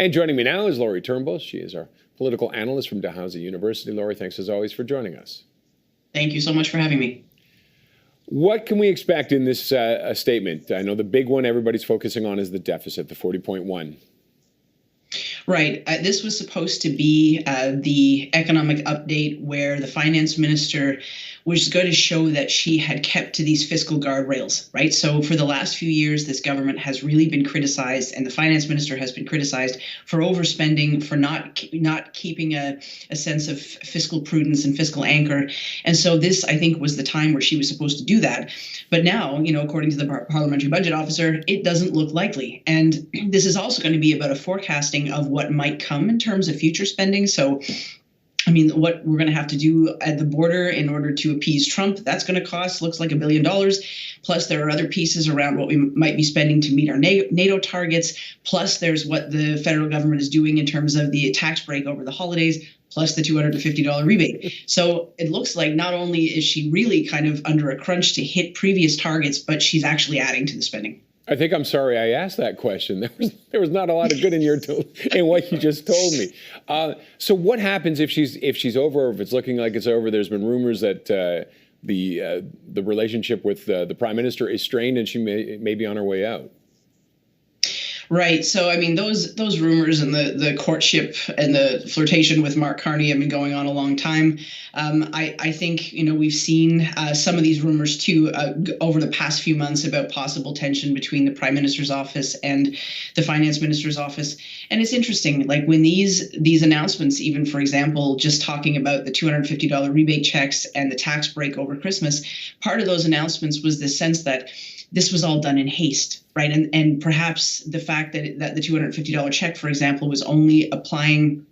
And joining me now is Lori Turnbull. She is our political analyst from Dalhousie University. Lori, thanks as always for joining us. Thank you so much for having me. What can we expect in this statement? I know the big one everybody's focusing on is the deficit, the 40.1. Right. This was supposed to be the economic update where the finance minister was going to show that she had kept to these fiscal guardrails, right? So for the last few years, this government has really been criticized, and the finance minister has been criticized for overspending, for not keeping a sense of fiscal prudence and fiscal anchor. And so this, I think, was the time where she was supposed to do that. But now, according to the parliamentary budget officer, it doesn't look likely. And this is also going to be about a forecasting of what might come in terms of future spending. So what we're going to have to do at the border in order to appease Trump, that's going to cost, looks like $1 billion. Plus, there are other pieces around what we might be spending to meet our NATO targets. Plus, there's what the federal government is doing in terms of the tax break over the holidays, plus the $250 rebate. So it looks like not only is she really kind of under a crunch to hit previous targets, but she's actually adding to the spending. I think I'm sorry I asked that question. There was not a lot of good in what you just told me. So what happens if she's over, or if it's looking like it's over? There's been rumors that the relationship with the prime minister is strained, and she may be on her way out. Right. So, those rumors and the courtship and the flirtation with Mark Carney have been going on a long time. I think, we've seen some of these rumors, too, over the past few months about possible tension between the prime minister's office and the finance minister's office. And it's interesting, like when these announcements, even, for example, just talking about the $250 rebate checks and the tax break over Christmas, part of those announcements was the sense that this was all done in haste, right? And perhaps the fact that the $250 check, for example, was only applying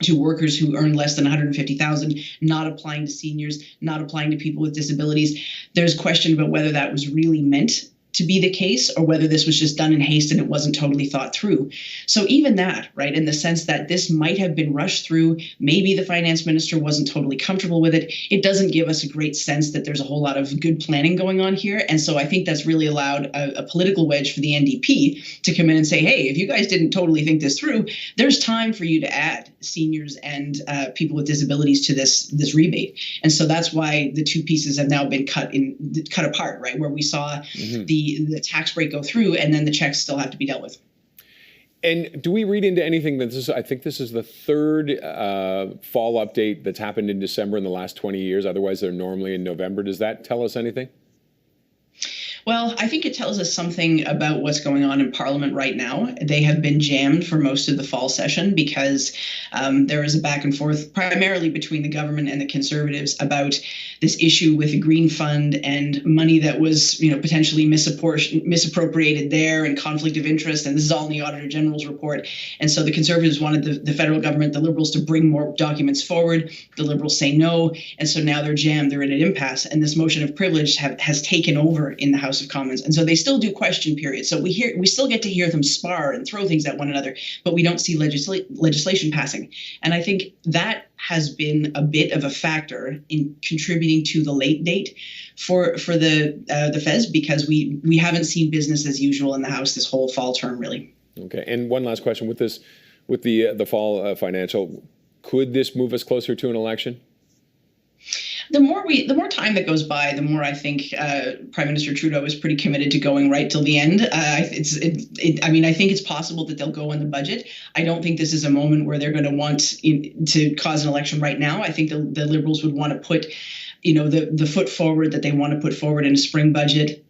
to workers who earn less than $150,000, not applying to seniors, not applying to people with disabilities. There's question about whether that was really meant to be the case, or whether this was just done in haste and it wasn't totally thought through. So even that, right, in the sense that this might have been rushed through, maybe the finance minister wasn't totally comfortable with it, it doesn't give us a great sense that there's a whole lot of good planning going on here. And so I think that's really allowed a political wedge for the NDP to come in and say, hey, if you guys didn't totally think this through, there's time for you to add seniors and people with disabilities to this rebate. And so that's why the two pieces have now been cut apart, right, where we saw the tax break go through, and then the checks still have to be dealt with. And do we read into anything that I think this is the third fall update that's happened in December in the last 20 years. Otherwise, they're normally in November. Does that tell us anything? Well, I think it tells us something about what's going on in Parliament right now. They have been jammed for most of the fall session because there is a back and forth primarily between the government and the Conservatives about this issue with the Green Fund and money that was, potentially misappropriated there, and conflict of interest. And this is all in the Auditor General's report. And so the Conservatives wanted the federal government, the Liberals, to bring more documents forward. The Liberals say no. And so now they're jammed. They're in an impasse. And this motion of privilege has taken over in the House of Commons. And so they still do question periods. So we still get to hear them spar and throw things at one another, but we don't see legislation passing. And I think that has been a bit of a factor in contributing to the late date for the Feds, because we haven't seen business as usual in the House this whole fall term, really. Okay. And one last question with the fall financial, could this move us closer to an election? The more time that goes by, the more I think Prime Minister Trudeau is pretty committed to going right till the end. I think it's possible that they'll go on the budget. I don't think this is a moment where they're going to want to cause an election right now. I think the Liberals would want to put, the foot forward that they want to put forward in a spring budget.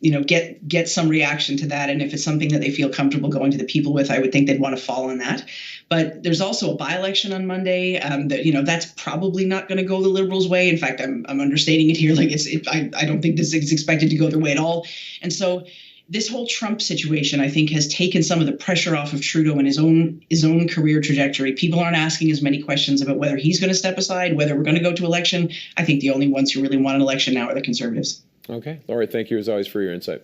Get some reaction to that. And if it's something that they feel comfortable going to the people with, I would think they'd want to fall on that. But there's also a by-election on Monday that's probably not going to go the Liberals' way. In fact, I'm understating it here. I don't think this is expected to go their way at all. And so this whole Trump situation, I think, has taken some of the pressure off of Trudeau and his own career trajectory. People aren't asking as many questions about whether he's going to step aside, whether we're going to go to election. I think the only ones who really want an election now are the Conservatives. Okay. Lori, thank you as always for your insight.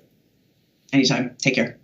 Anytime. Take care.